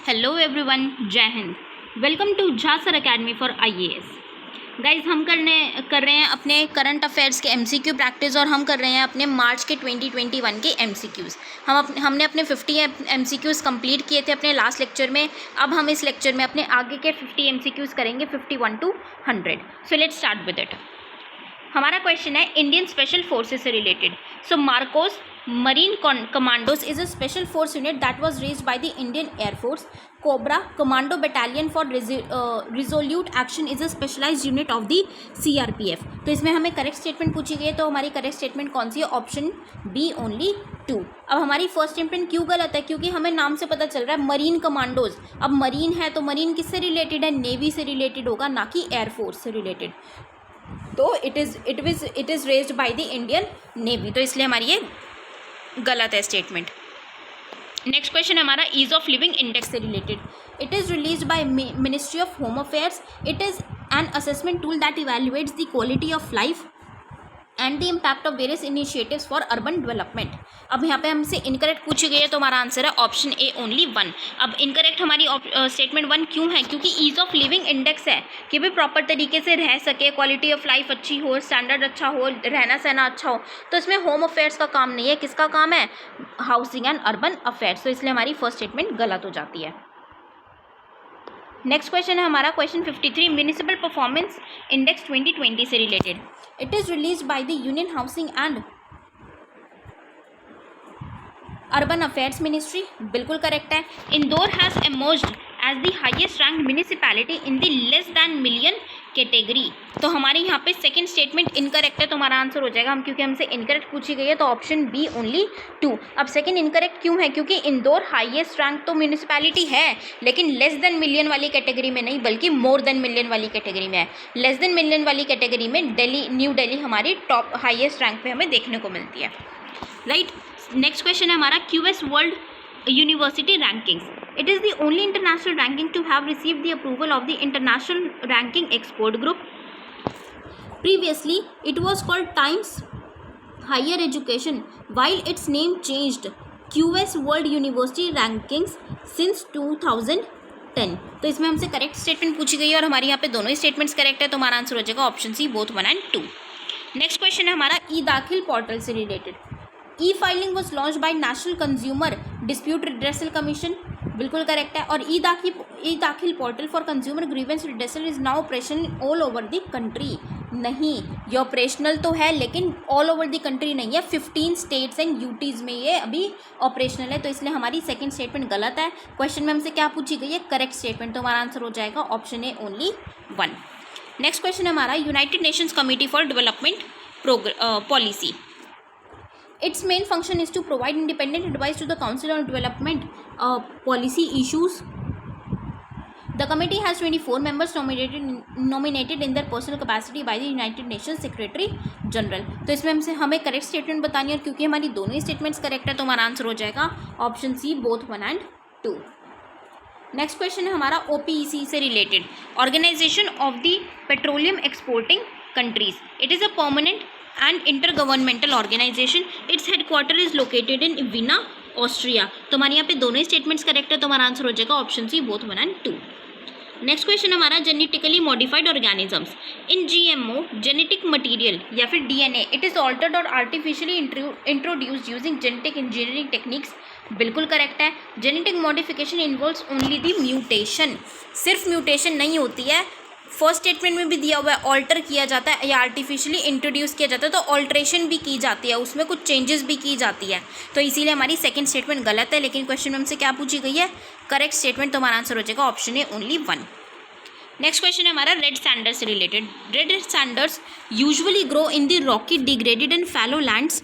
Hello everyone, जय हिंद। Welcome to Jha sir academy for IAS. Guys, हम कर रहे हैं अपने करंट अफेयर्स के एमसीक्यू प्रैक्टिस और हम कर रहे हैं अपने मार्च के 2021 के एमसीक्यूज़। हमने अपने 50 एमसीक्यूज़ कंप्लीट किए थे अपने लास्ट लेक्चर में। अब हम इस लेक्चर में अपने आगे के 50 एमसीक्यूज़ करेंगे, 51 to 100। So let's start with it. हमारा क्वेश्चन है इंडियन स्पेशल फोर्सेस से related. So Marcos marine commandos is a special force unit that was raised by the Indian air force. Cobra commando battalion for resolute action is a specialised unit of the CRPF. तो इसमें हमें correct statement पूछी गई है, तो हमारी correct statement कौन सी है? Option B, only 2। अब हमारी फर्स्ट स्टेटमेंट क्यों गलत है? क्योंकि हमें नाम से पता चल रहा है मरीन कमांडोज। अब मरीन है तो मरीन किससे रिलेटेड है? नेवी से रिलेटेड होगा, ना कि एयरफोर्स से रिलेटेड। तो it is raised by the Indian navy, तो इसलिए हमारी ये गलत है स्टेटमेंट। नेक्स्ट क्वेश्चन हमारा ईज ऑफ लिविंग इंडेक्स से related. It is released by ministry of home affairs. It is an assessment tool that evaluates the quality of life and the impact of various initiatives for urban development. अब यहाँ पे हमसे incorrect पूछी गई है, तो हमारा आंसर है ऑप्शन ए, ओनली 1। अब इनकरेक्ट हमारी स्टेटमेंट 1 क्यों है? क्योंकि ईज ऑफ लिविंग इंडेक्स है कि भी प्रॉपर तरीके से रह सके, क्वालिटी ऑफ लाइफ अच्छी हो, स्टैंडर्ड अच्छा हो, रहना सहना अच्छा हो। तो इसमें होम अफेयर्स का काम नहीं है, किसका काम है? Housing and urban affairs. तो इसलिए हमारी फर्स्ट स्टेटमेंट गलत हो जाती है। नेक्स्ट क्वेश्चन है हमारा क्वेश्चन 53, म्यूनिसिपल परफॉर्मेंस इंडेक्स 2020 से related. It is released by the union housing and urban affairs ministry. बिल्कुल करेक्ट है। Indore has emerged as the highest ranked municipality in the less than million category. तो हमारे यहाँ पे second statement incorrect है, तो हमारा आंसर हो जाएगा, क्योंकि हमसे इनकरेक्ट पूछी गई है, तो ऑप्शन बी, ओनली 2। अब सेकंड इनकरेक्ट क्यों है? क्योंकि इंदौर हाईएस्ट रैंक तो म्यूनिसिपैलिटी है, लेकिन लेस देन मिलियन वाली कैटेगरी में नहीं, बल्कि मोर देन मिलियन वाली कैटेगरी में है। लेस देन मिलियन वाली कैटेगरी में न्यू दिल्ली हमारी टॉप हाईएस्ट रैंक पे हमें देखने को मिलती है, राइट। नेक्स्ट क्वेश्चन है हमारा QS world university rankings. It is the only international ranking to have received the approval of the International Ranking Expert Group. Previously, it was called Times Higher Education, while its name changed QS World University Rankings since 2010. तो इसमें हमसे correct statement पूछी गई है और हमारे यहाँ पे दोनों ही स्टेटमेंट्स करेक्ट है, तो हमारा आंसर हो जाएगा option C, both 1 and 2। Next question है हमारा ई दाखिल पोर्टल से related. E filing was launch by national consumer dispute redressal commission. बिल्कुल करेक्ट है। और e Daakhil portal for consumer grievance redressal is now operational all over the country. नहीं, ये operational तो है, लेकिन ऑल ओवर द कंट्री नहीं है। 15 स्टेट्स एंड यूटीज़ में ये अभी ऑपरेशनल है, तो इसलिए हमारी सेकंड स्टेटमेंट गलत है। क्वेश्चन में हमसे क्या पूछी गई है? करेक्ट स्टेटमेंट, तो हमारा आंसर हो जाएगा option A, only 1। Next question है हमारा United Nations committee for development policy. Its main function is to provide independent advice to the Council on Development policy issues. The committee has 24 members nominated in their personal capacity by the United Nations Secretary General. तो इसमें हमसे हमें correct statement बतानी है, और क्योंकि हमारी दोनों ही स्टेटमेंट्स करेक्ट है, तो हमारा आंसर हो जाएगा option C, both 1 and 2। Next question है हमारा OPEC से related, organisation of the petroleum exporting countries. It is a permanent and intergovernmental organization. Its headquarter is located in Vienna, Austria. तो हमारे यहाँ पे दोनों ही स्टेटमेंट्स करेक्ट है, तो हमारा आंसर हो जाएगा option C, both 1 and 2। Next question हमारा genetically modified organisms in GMO genetic material या फिर DNA, इट इज़ ऑल्टर्ड और artificially introduced using genetic engineering techniques. बिल्कुल करेक्ट है। Genetic modification involves only the mutation. सिर्फ mutation नहीं होती है, फर्स्ट स्टेटमेंट में भी दिया हुआ है, ऑल्टर किया जाता है या आर्टिफिशियली इंट्रोड्यूस किया जाता है, तो ऑल्ट्रेशन भी की जाती है, उसमें कुछ चेंजेस भी की जाती है, तो इसीलिए हमारी सेकंड स्टेटमेंट गलत है। लेकिन क्वेश्चन में हमसे क्या पूछी गई है? करेक्ट स्टेटमेंट, तो हमारा आंसर हो जाएगा option A, only 1। Next question है हमारा रेड सैंडर्स से related. Red sanders usually grow in the rocky degraded and fallow lands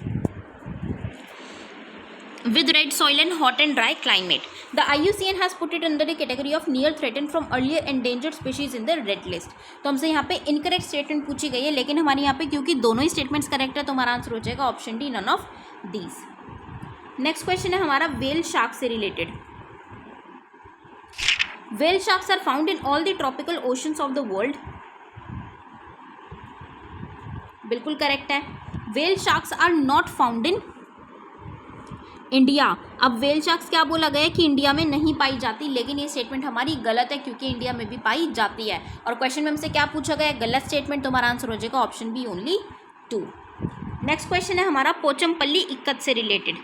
with red soil and hot and dry climate. The IUCN has put it under the category of near threatened from earlier endangered species in the red list. तो हमसे यहाँ पे incorrect statement पूछी गई है, लेकिन हमारे यहाँ पे क्योंकि दोनों ही स्टेटमेंट्स करेक्ट है, तो हमारा आंसर हो जाएगा option D, none of these. Next question है हमारा वेल शार्क से related. Whale sharks are found in all the tropical oceans of the world. बिल्कुल करेक्ट है। Whale sharks are not found in India, अब whale sharks क्या बोला गया कि इंडिया में नहीं पाई जाती, लेकिन ये स्टेटमेंट हमारी गलत है क्योंकि इंडिया में भी पाई जाती है। और क्वेश्चन में हमसे क्या पूछा गया है, गलत स्टेटमेंट, तुम्हारा आंसर हो जाएगा option B only 2। Next question है हमारा पोचमपल्ली इक्कत से related.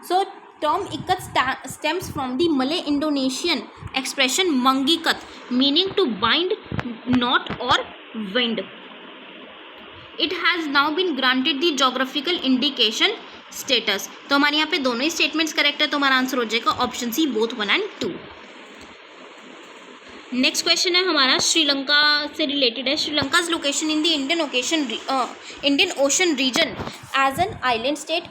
So term ikat stems from the Malay Indonesian expression मंगीकत मीनिंग टू बाइंड नॉट और wind. It has now been granted the geographical indication status. तो हमारे यहाँ पे दोनों ही स्टेटमेंट्स करेक्ट है, तो हमारा आंसर हो जाएगा option C both 1 and 2। Next question है हमारा श्रीलंका से रिलेटेड है। Sri Lanka's location in the Indian Ocean region as an island state,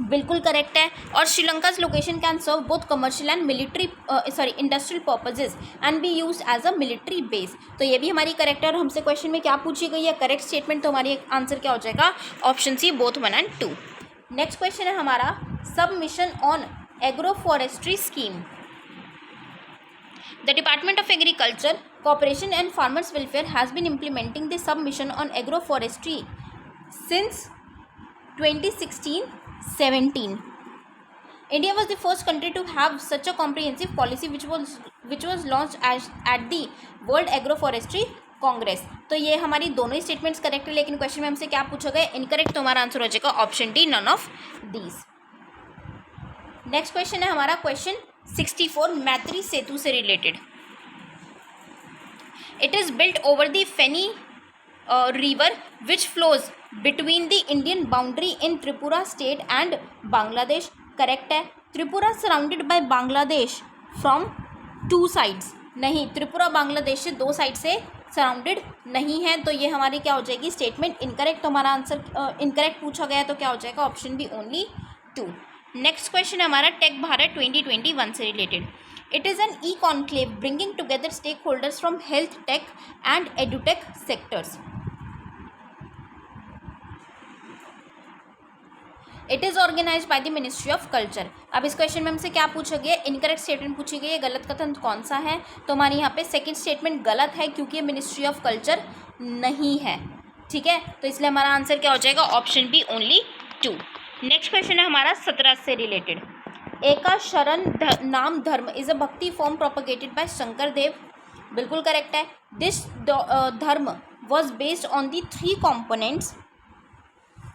बिल्कुल करेक्ट है। और Sri Lanka's location can serve both commercial and industrial purposes and be used as a military base. तो ये भी हमारी करेक्ट है। और हमसे क्वेश्चन में क्या पूछी गई है, करेक्ट स्टेटमेंट, तो हमारी आंसर क्या हो जाएगा option C both 1 and 2। Next question है हमारा submission on agro forestry scheme. The Department of Agriculture, Cooperation and Farmers Welfare has been implementing the submission on agroforestry since 2016-17. India was the first country to have such a comprehensive policy which was launched at the World Agroforestry Congress. तो ये हमारी दोनों ही statements correct है, लेकिन question में हमसे क्या पूछा गया, इनकरेक्ट, तो हमारा आंसर हो जाएगा option D none of these. Next question है हमारा क्वेश्चन 64 मैत्री सेतु से related. It is built over the Feni river which flows between the Indian boundary in Tripura state and Bangladesh. Correct है। Tripura surrounded by Bangladesh from 2 sides, नहीं, त्रिपुरा बांग्लादेश से 2 साइड से surrounded नहीं है, तो ये हमारी क्या हो जाएगी स्टेटमेंट इनकरेक्ट। तो हमारा आंसर इनकरेक्ट पूछा गया, तो क्या हो जाएगा option B only 2। Next question है हमारा टेक भारत 2021 से related. It is an e conclave bringing together stakeholders from health tech and edutech sectors. It is organised by the ministry of culture. अब इस क्वेश्चन में हमसे क्या पूछा गया, इनकरेक्ट स्टेटमेंट पूछी गई है, गलत कथन कौन सा है, तो हमारे यहाँ पे सेकंड स्टेटमेंट गलत है क्योंकि ये मिनिस्ट्री ऑफ कल्चर नहीं है, ठीक है, तो इसलिए हमारा आंसर क्या हो जाएगा option B only 2। Next question है हमारा 17 से रिलेटेड। एका शरण नाम धर्म is a bhakti form propagated by Shankar Dev, बिल्कुल करेक्ट है। This dharma was based on the 3 components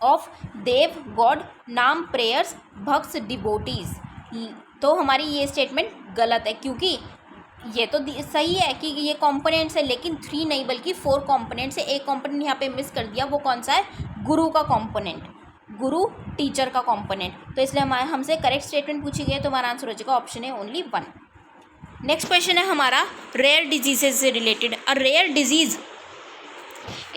of dev, god, naam, prayers, भक्स, डिवोटीज। तो हमारी ये स्टेटमेंट गलत है क्योंकि ये तो सही है कि ये कंपोनेंट्स है, लेकिन 3 नहीं बल्कि 4 कंपोनेंट्स है। एक कंपोनेंट यहाँ पे मिस कर दिया, वो कौन सा है, गुरु का कंपोनेंट, गुरु टीचर का कंपोनेंट, तो इसलिए हमारे हमसे करेक्ट स्टेटमेंट पूछी गई है, तो हमारा आंसर हो जाएगा ऑप्शन है ओनली 1। नेक्स्ट क्वेश्चन है हमारा रेयर डिजीजेज से related. A rare disease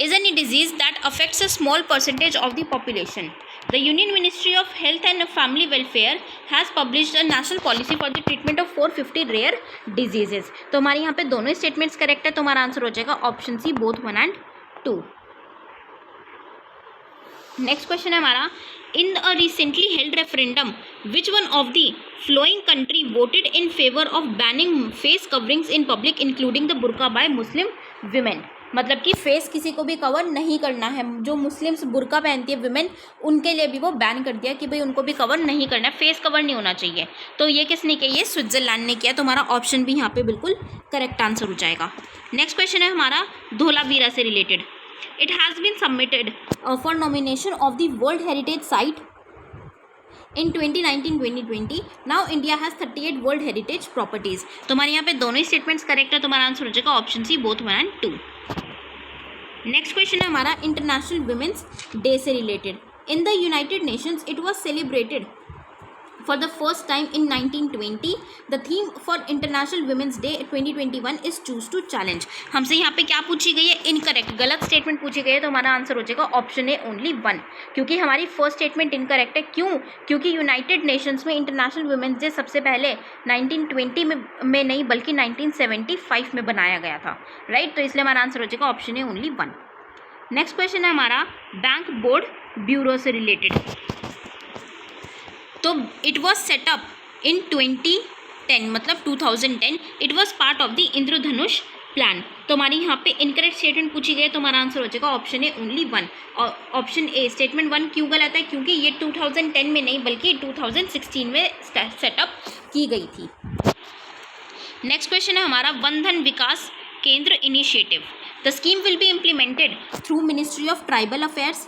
is any disease that affects a small percentage of the population. The Union Ministry of Health and Family Welfare has published a national policy for the treatment of 450 rare diseases. तो हमारे यहाँ पे दोनों statements correct है, तो हमारा answer हो जाएगा option C both 1 and 2। Next question है हमारा in a recently held referendum which one of the flowing country voted in favour of banning face coverings in public including the burqa by Muslim women. मतलब कि face किसी को भी cover नहीं करना है, जो मुस्लिम्स बुर्का पहनती है विमेन, उनके लिए भी वो बैन कर दिया कि भाई उनको भी कवर नहीं करना है, फेस कवर नहीं होना चाहिए। तो ये किसने किया, ये स्विट्जरलैंड ने किया, तो हमारा ऑप्शन भी यहाँ पे बिल्कुल करेक्ट आंसर हो जाएगा। नेक्स्ट क्वेश्चन है हमारा धोलावीरा से related. It has been submitted for nomination of the world heritage site in 2019-2020. Now India has 38 World Heritage Properties. तो हमारे यहाँ पे दोनों ही स्टेटमेंट्स करेक्ट है, तो हमारा आंसर हो जाएगा option C both 1 and 2। Next question है हमारा इंटरनेशनल वुमेन्स डे से related. In the United Nations it was celebrated for the first time in 1920. The theme for International Women's Day 2021 is choose to challenge. हमसे यहाँ पे क्या पूछी गई है, इनकरेक्ट, गलत स्टेटमेंट पूछी गई है, तो हमारा आंसर हो जाएगा ऑप्शन ए ओनली 1, क्योंकि हमारी फर्स्ट स्टेटमेंट इनकरेक्ट है। क्यों, क्योंकि यूनाइटेड नेशंस में इंटरनेशनल वुमेन्स डे सबसे पहले 1920 में नहीं बल्कि 1975 में बनाया गया था, राइट, तो इसलिए हमारा आंसर हो जाएगा option A only 1। Next question है हमारा बैंक बोर्ड ब्यूरो से रिलेटेड। तो इट वॉज सेटअप इन 2010, मतलब 2010। It was part of the Indradhanush plan. तो हमारी यहाँ पे इनकरेक्ट स्टेटमेंट पूछी गई तो हमारा आंसर हो जाएगा ऑप्शन ए ओनली 1। और ऑप्शन ए स्टेटमेंट 1 क्यों गलत है? क्योंकि ये 2010 में नहीं बल्कि 2016 में सेटअप की गई थी। नेक्स्ट क्वेश्चन है हमारा one Dhan Vikas Kendra initiative. The scheme will be implemented through ministry of tribal affairs.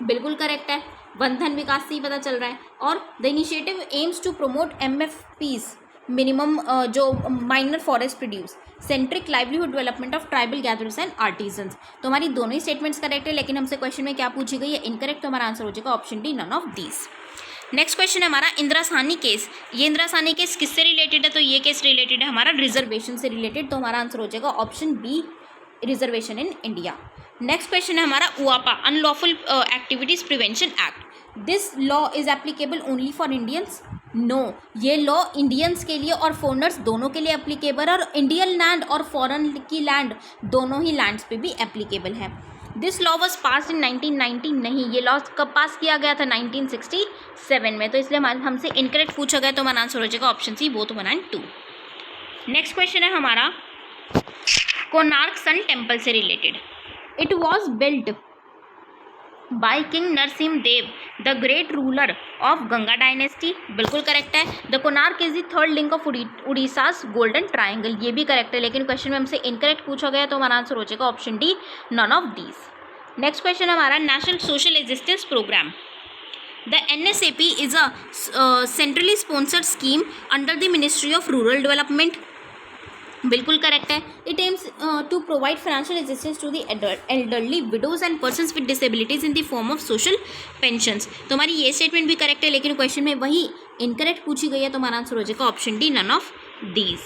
बिल्कुल करेक्ट है, वन धन विकास से ही पता चल रहा है। और the initiative aims to promote MFPs minimum जो minor forest produce centric livelihood development of tribal gatherers and artisans. तो हमारी दोनों ही स्टेटमेंट्स करेक्ट है, लेकिन हमसे क्वेश्चन में क्या पूछी गई है? इनकरेक्ट। तो हमारा आंसर हो जाएगा option D, none of these. Next question है हमारा इंदिरा साहनी केस। ये इंदिरा साहनी केस किससे रिलेटेड है? तो ये केस रिलेटेड है हमारा रिजर्वेशन से रिलेटेड। तो हमारा आंसर हो जाएगा option B, reservation in India. Next question है हमारा UAPA unlawful activities prevention act. This law is applicable only for Indians? No, ये लॉ इंडियंस के लिए और फॉरेनर्स दोनों के लिए एप्लीकेबल, और इंडियन लैंड और फॉरेन की लैंड दोनों ही लैंड्स पे भी एप्लीकेबल है। This law was pass in 1990। नहीं, ये लॉ कब पास किया गया था? 1967 में। तो इसलिए हमसे इनकरेक्ट पूछा गया तो हमारा आंसर हो जाएगा option C, both 1 and 2। Next question है हमारा कोणार्क सन टेम्पल से related. It was built by king Narasimha Deva the great ruler of Ganga dynasty. बिल्कुल करेक्ट है। The Konark is the third link of Orissa's golden triangle. ये भी करेक्ट है, लेकिन क्वेश्चन में हमसे इनकरेक्ट पूछा गया तो हमारा आंसर हो जाएगा option D, none of these. Next question हमारा national social assistance programme. The NSAP is a centrally sponsored scheme under the ministry of rural development. बिल्कुल करेक्ट है। It aims to provide financial assistance to the elderly widows and persons with disabilities in the form of social pensions. तो हमारी ये statement भी correct है, लेकिन question में वही इनकरेक्ट पूछी गई है तो हमारा आंसर हो जाएगा option D, none of these.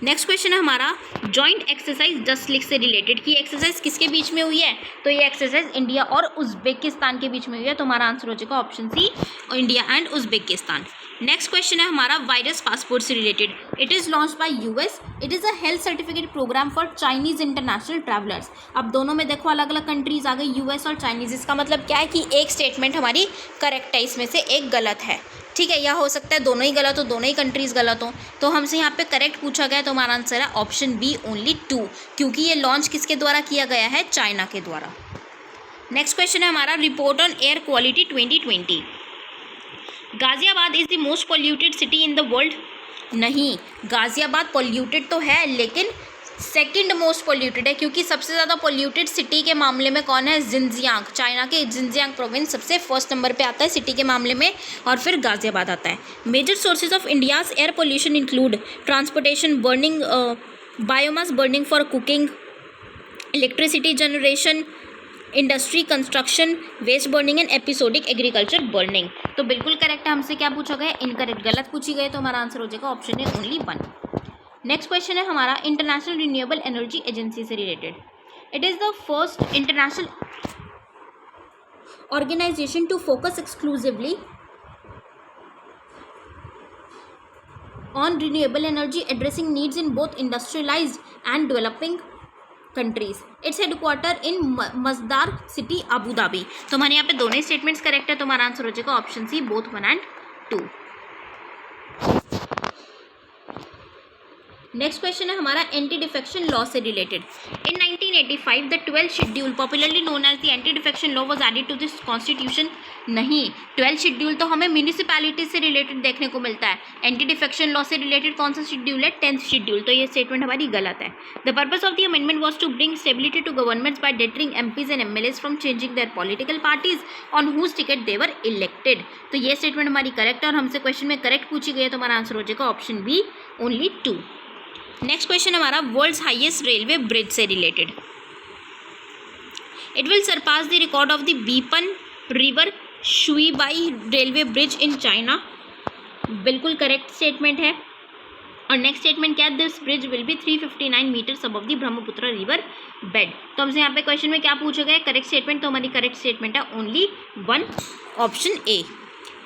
Next question है हमारा जॉइंट एक्सरसाइज जस्ट लिक से रिलेटेड। की एक्सरसाइज किसके बीच में हुई है? तो ये एक्सरसाइज इंडिया और उज्बेकिस्तान के बीच में हुई है। तो हमारा आंसर हो जाएगा option C, India and Uzbekistan. Next question है हमारा वायरस पासपोर्ट से related. It is launch by US। It is a health certificate programme for Chinese international travellers. अब दोनों में देखो अलग अलग कंट्रीज आ गई, US और चाइनीज़। इसका मतलब क्या है कि एक स्टेटमेंट हमारी करेक्ट है, इसमें से एक गलत है। ठीक है, या हो सकता है दोनों ही गलत हो, दोनों ही कंट्रीज़ गलत हो। तो हमसे यहाँ पे करेक्ट पूछा गया तो हमारा आंसर है ऑप्शन बी, ओनली 2, क्योंकि ये लॉन्च किसके द्वारा किया गया है? चाइना के द्वारा। नेक्स्ट क्वेश्चन है हमारा report on air quality 2020। Ghaziabad is the most polluted city in the world. नहीं, गाजियाबाद पोल्यूटेड तो है, लेकिन सेकंड मोस्ट पोल्यूटेड है, क्योंकि सबसे ज़्यादा पोल्यूटेड सिटी के मामले में कौन है? जिनजियांग। चाइना के जिनजियांग प्रोविंस सबसे फर्स्ट नंबर पे आता है सिटी के मामले में, और फिर गाजियाबाद आता है। Major sources of India's air pollution include transportation, burning, biomass burning for cooking, electricity generation, industry, construction, waste burning and episodic agriculture burning. तो बिल्कुल करेक्ट है। हमसे क्या पूछा गया? इनकरेक्ट, गलत पूछी गई तो हमारा आंसर हो जाएगा option A, only 1। Next question है हमारा इंटरनेशनल रिन्यूएबल एनर्जी एजेंसी से related. It is the first international organisation to focus exclusively on renewable energy addressing needs in both industrialised and developing countries. Its headquarter in Masdar City, Abu Dhabi. तो हमारे यहाँ पे दोनों ही statements correct है तो हमारा answer हो जाएगा option C, both 1 and 2। Next question है हमारा एंटी डिफेक्शन लॉ से related. In 1985 the 12th schedule popularly known as the anti defection law was added to this constitution. नहीं, 12th शेड्यूल तो हमें म्यूनिसिपैलिटी से रिलेटेड देखने को मिलता है। एंटी डिफेक्शन लॉ से रिलेटेड कौन सा शेड्यूल है? 10th schedule. तो ये स्टेटमेंट हमारी गलत है। The purpose of the amendment was to bring stability to governments by deterring MPs and MLAs from changing their political parties on whose ticket they were elected. तो ये statement हमारी correct है, और हमसे क्वेश्चन में करेक्ट पूछी गई है तो हमारा आंसर हो जाएगा option B, only 2। Next question हमारा वर्ल्ड्स हाईएस्ट रेलवे ब्रिज से related. It will surpass the record of the Beipan river Shuibai railway bridge in China. बिल्कुल करेक्ट स्टेटमेंट है। और नेक्स्ट स्टेटमेंट क्या है? This bridge will be 359 metres above the Brahmaputra river bed. तो हमसे यहाँ पे क्वेश्चन में क्या पूछा गया है? Correct statement. तो हमारी करेक्ट स्टेटमेंट है only 1, option A.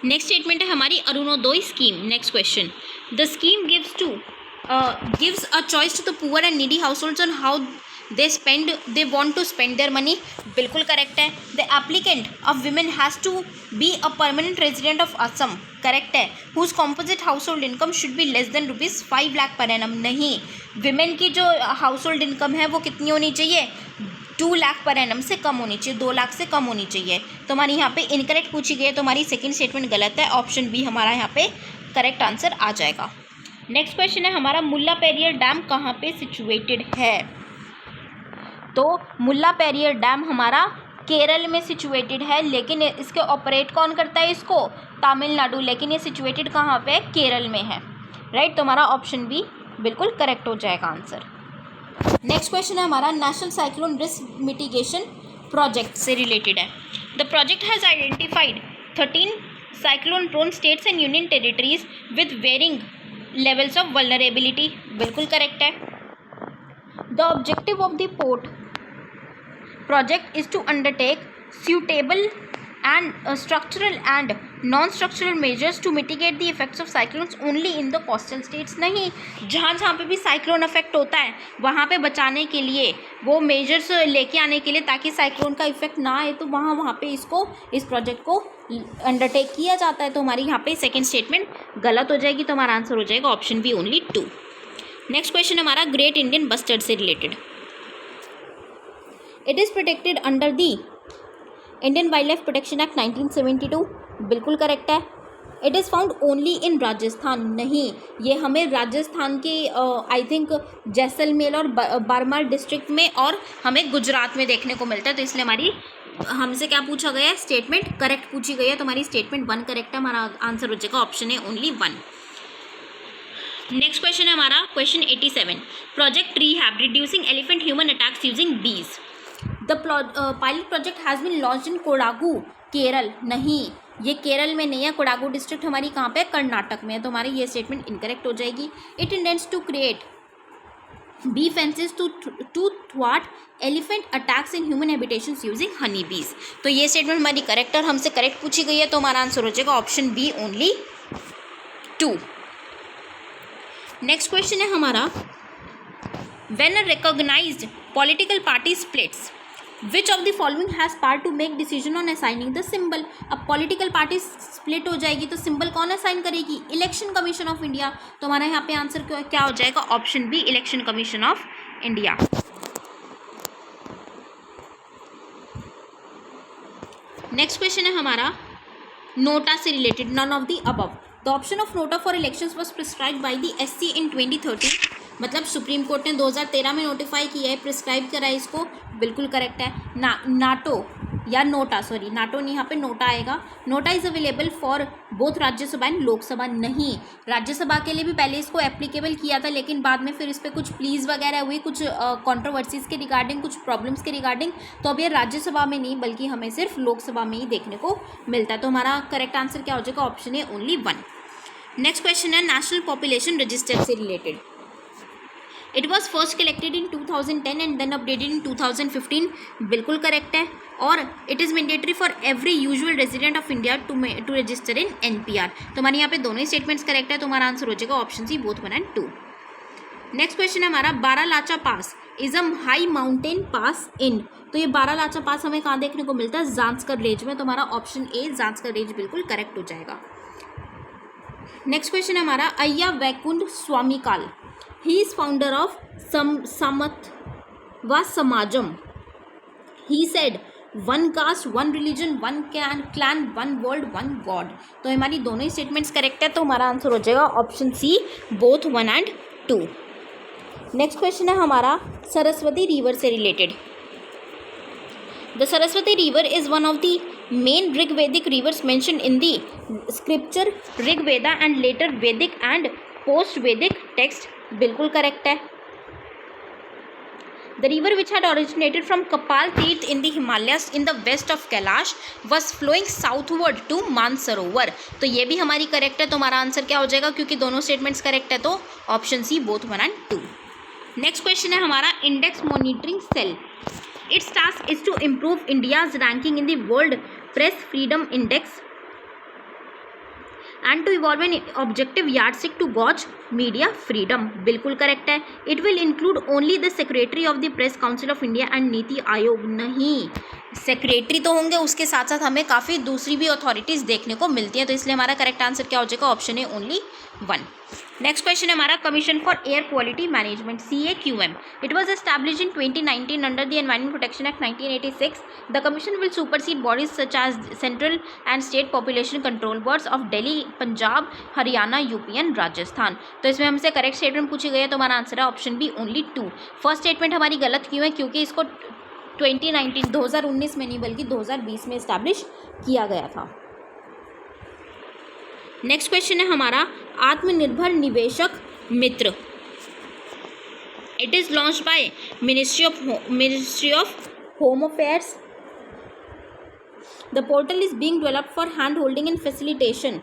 Next statement है हमारी Arunoday scheme. Next question, the scheme gives a choice to the poor and needy households on how they want to spend their money, बिल्कुल correct है। The applicant of women has to be a permanent resident of Assam, correct है। Whose composite household income should be less than ₹5 lakh per annum, नहीं। Women की जो house hold income है वो कितनी होनी चाहिए, 2 लाख पर एनम से कम होनी चाहिए, 2 लाख से कम होनी चाहिए। तो हमारी यहाँ पे इनकरेक्ट पूछी गई है, तो हमारी सेकंड स्टेटमेंट गलत है, ऑप्शन बी हमारा यहाँ पे करेक्ट आंसर आ जाएगा। नेक्स्ट क्वेश्चन है हमारा, मुल्ला पेरियर डैम कहाँ पे सिचुएटेड है। तो मुल्ला पेरियर डैम हमारा केरल में सिचुएटेड है, लेकिन इसके ऑपरेट कौन करता है इसको, तमिलनाडु, लेकिन ये सिचुएटेड कहाँ पे, केरल में है, राइट। तो हमारा ऑप्शन बी बिल्कुल करेक्ट हो जाएगा आंसर। नेक्स्ट क्वेश्चन है हमारा, national cyclone risk mitigation project से रिलेटेड है। The project has identified 13 cyclone prone states and union territories with varying levels of vulnerability, बिल्कुल करेक्ट है। The objective of the port project is to undertake suitable and structural and non-structural measures to mitigate the effects of cyclones only in the coastal states, नहीं, जहाँ पे भी cyclone affect होता है वहाँ पे बचाने के लिए वो मेजर्स लेके आने के लिए, ताकि साइक्लोन का इफेक्ट ना आए, तो वहाँ पे इस प्रोजेक्ट को अंडरटेक किया जाता है। तो हमारी यहाँ पे सेकेंड स्टेटमेंट गलत हो जाएगी, तो हमारा आंसर हो जाएगा option B only 2। Next question हमारा, ग्रेट इंडियन बस्टर्ड से related. It is protected under the Indian wildlife protection act 1972, बिल्कुल करेक्ट है। It is found only in Rajasthan, नहीं, ये हमें राजस्थान के आई थिंक जैसलमेर और बारमार डिस्ट्रिक्ट में और हमें गुजरात में देखने को मिलता है। तो इसलिए हमारी हमसे क्या पूछा गया है, स्टेटमेंट करेक्ट पूछी गई है, तो हमारी स्टेटमेंट 1 करेक्ट है, हमारा आंसर हो जाएगा ऑप्शन है ओनली 1। नेक्स्ट क्वेश्चन है हमारा question 87, project tree have reducing elephant human attacks using bees. The pilot project has been launched in Kodagu, Kerala, नहीं, ये केरल में नहीं है, कोडागू डिस्ट्रिक्ट हमारी कहाँ पे, कर्नाटक में है, तो हमारी ये स्टेटमेंट इनकरेक्ट हो जाएगी। It intends to create bee fences to थ्वाट elephant attacks in human habitations using honey bees. तो ये स्टेटमेंट हमारी करेक्ट और हमसे करेक्ट पूछी गई है, तो हमारा आंसर हो जाएगा option B only 2। Next question है हमारा, when a recognised political party splits which of the following has power to make decision on assigning the symbol. अब पॉलिटिकल पार्टी स्प्लिट हो जाएगी तो सिंबल कौन असाइन करेगी, इलेक्शन कमीशन ऑफ इंडिया। तो हमारा यहाँ पे आंसर क्या हो जाएगा, option B election commission of India. Next question है हमारा, नोटा से related, none of the above. The option of NOTA for elections was prescribed by the SC in 2013, मतलब सुप्रीम कोर्ट ने 2013 में नोटिफाई किया है, प्रिस्क्राइब करा है इसको, बिल्कुल करेक्ट है। नाटो या नोटा, सॉरी नाटो नहीं, यहाँ पे नोटा आएगा। NOTA is available for both Rajya Sabha and Lok Sabha, नहीं, राज्यसभा के लिए भी पहले इसको एप्लीकेबल किया था, लेकिन बाद में फिर इस पर कुछ प्लीज वगैरह हुई, कुछ कंट्रोवर्सीज के रिगार्डिंग, कुछ प्रॉब्लम्स के रिगार्डिंग, तो अब ये राज्यसभा में नहीं बल्कि हमें सिर्फ लोकसभा में ही देखने को मिलता है। तो हमारा करेक्ट आंसर क्या हो जाएगा, ऑप्शन है ओनली 1। नेक्स्ट क्वेश्चन है नेशनल पॉपुलेशन रजिस्टर से related. It was first collected in 2010 and then updated in 2015, बिल्कुल करेक्ट है। और it is mandatory for every usual resident of India to register in NPR। तो हमारे यहाँ पे दोनों ही स्टेटमेंट्स करेक्ट है, तो हमारा आंसर हो जाएगा option C both 1 and 2। Next question है हमारा, Baralacha pass is a high mountain pass in. तो ये बारालाचा पास हमें कहाँ देखने को मिलता है, जांस्कर रेंज में, तो हमारा ऑप्शन ए जांस्कर रेंज बिल्कुल करेक्ट हो जाएगा। नेक्स्ट क्वेश्चन है हमारा, अय्या Vaikuntha स्वामीकाल, he is founder of Samatva Samajam. He said one caste, one religion, one clan, one world, one God. तो हमारी दोनों ही स्टेटमेंट्स करेक्ट है, तो हमारा आंसर हो जाएगा option C both 1 and 2। Next question है हमारा, सरस्वती रिवर से related. The Saraswati river is one of the main Rigvedic rivers mentioned in the scripture Rigveda and later Vedic and post Vedic text, बिल्कुल करेक्ट है। The river which had originated from Kapal Tirth in the Himalayas in the west of Kailash was flowing southward to Mansarovar. तो ये भी हमारी correct है, तो हमारा answer क्या हो जाएगा, क्योंकि दोनों स्टेटमेंट्स करेक्ट है, तो option C both 1 and 2। Next question है हमारा, index monitoring cell, it's task is to improve India's ranking in the world press freedom index and to evolve an objective yardstick to gauge media freedom, बिल्कुल correct है। It will include only the secretary of the press council of India and NITI Aayog, नहीं, secretary तो होंगे, उसके साथ साथ हमें काफ़ी दूसरी भी अथॉरिटीज़ देखने को मिलती हैं, तो इसलिए हमारा करेक्ट आंसर क्या हो जाएगा, ऑप्शन है ओनली 1। नेक्स्ट क्वेश्चन है हमारा commission for air quality management, CAQM। It was establish in 2019 under the environment protection act 1986। The commission will supersede bodies such as central and state population control boards of Delhi, Punjab, Haryana, UP and Rajasthan. तो इसमें हमसे correct statement पूछी गई है, तो हमारा answer है option B only 2। First statement हमारी गलत क्यों है, क्योंकि इसको 2019 में नहीं बल्कि 2020 में इस्टेब्लिश किया गया था। नेक्स्ट क्वेश्चन है हमारा Atmanirbhar Niveshak Mitra. It is launched by ministry of home affairs. The portal is being developed for hand holding and facilitation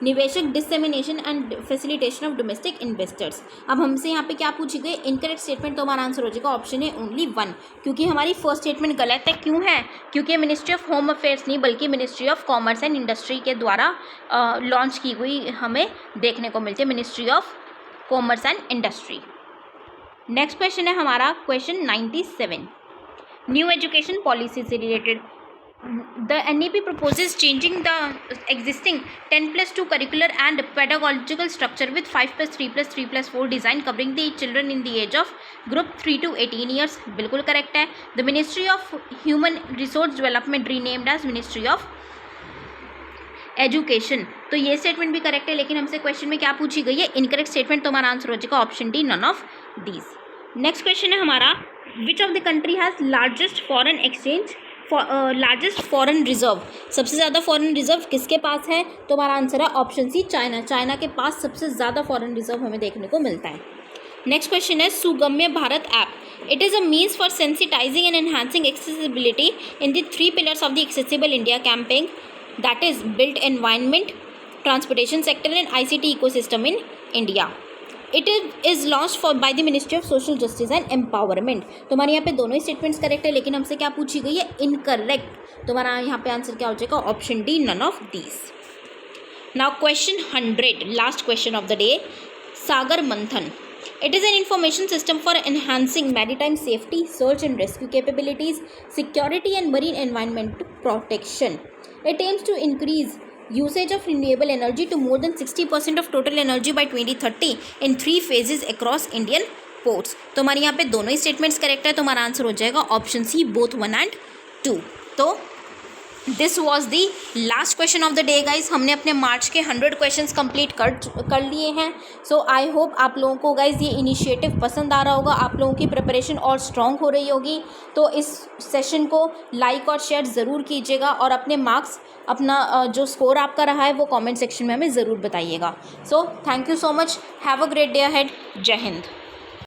niveshak dissemination and facilitation of domestic investors. अब हमसे यहाँ पे क्या पूछी गई, इनकरेक्ट स्टेटमेंट, तो हमारा आंसर हो जाएगा ऑप्शन है ओनली 1, क्योंकि हमारी फर्स्ट स्टेटमेंट गलत है। क्यों है, क्योंकि मिनिस्ट्री ऑफ होम अफेयर्स नहीं बल्कि ministry of commerce and industry के द्वारा लॉन्च की हुई हमें देखने को मिलती है, ministry of commerce and industry. Next question है हमारा क्वेश्चन 97, न्यू एजुकेशन पॉलिसी से related. The NEP proposes changing the existing 10+2 curricular and pedagogical structure with 5+3+3+4 design covering the children in the age of group 3 to 18 years, बिल्कुल correct है। The Ministry of Human Resource Development renamed as Ministry of education, तो ये statement भी correct है, लेकिन हमसे question में क्या पूछी गई है, इनकरेक्ट स्टेटमेंट, तो हमारा आंसर हो जाएगा option D, none of these. Next question है हमारा which of the country has largest foreign exchange largest foreign reserve, सबसे ज़्यादा फॉरेन रिजर्व किसके पास है, तो हमारा आंसर है ऑप्शन सी, चाइना। चाइना के पास सबसे ज़्यादा फॉरेन रिजर्व हमें देखने को मिलता है। नेक्स्ट क्वेश्चन है Sugamya Bharat app. It is a means for sensitising and enhancing accessibility in the 3 pillars of the accessible India campaign, that is built environment, transportation sector and ICT ecosystem in India. It is launch for by the ministry of social justice and empowerment. तो हमारे यहाँ पे दोनों ही statements correct है, लेकिन हमसे क्या पूछी गई है, इनकरेक्ट, तो हमारा यहाँ पे आंसर क्या हो जाएगा, option D, none of these. Now question 100, last question of the day, Sagar Manthan. It is an information system for enhancing maritime safety, search and rescue capabilities, security and marine environment protection. It aims to increase usage of renewable energy to more than 60% of total energy by 2030 in 3 phases across Indian ports. तो हमारे यहाँ पे दोनों ही statements correct है, तो हमारा answer हो जाएगा ऑप्शन सी, बोथ 1 and 2। तो this was the last question of the day guys. हमने अपने मार्च के 100 क्वेश्चंस कंप्लीट कर लिए हैं। सो आई होप आप लोगों को गाइज ये इनिशिएटिव पसंद आ रहा होगा, आप लोगों की प्रिपरेशन और स्ट्रॉन्ग हो रही होगी। तो इस सेशन को लाइक और शेयर ज़रूर कीजिएगा और अपने मार्क्स, अपना जो स्कोर आपका रहा है वो कमेंट सेक्शन में हमें ज़रूर बताइएगा। So thank you so much, have a great day ahead, जय हिंद।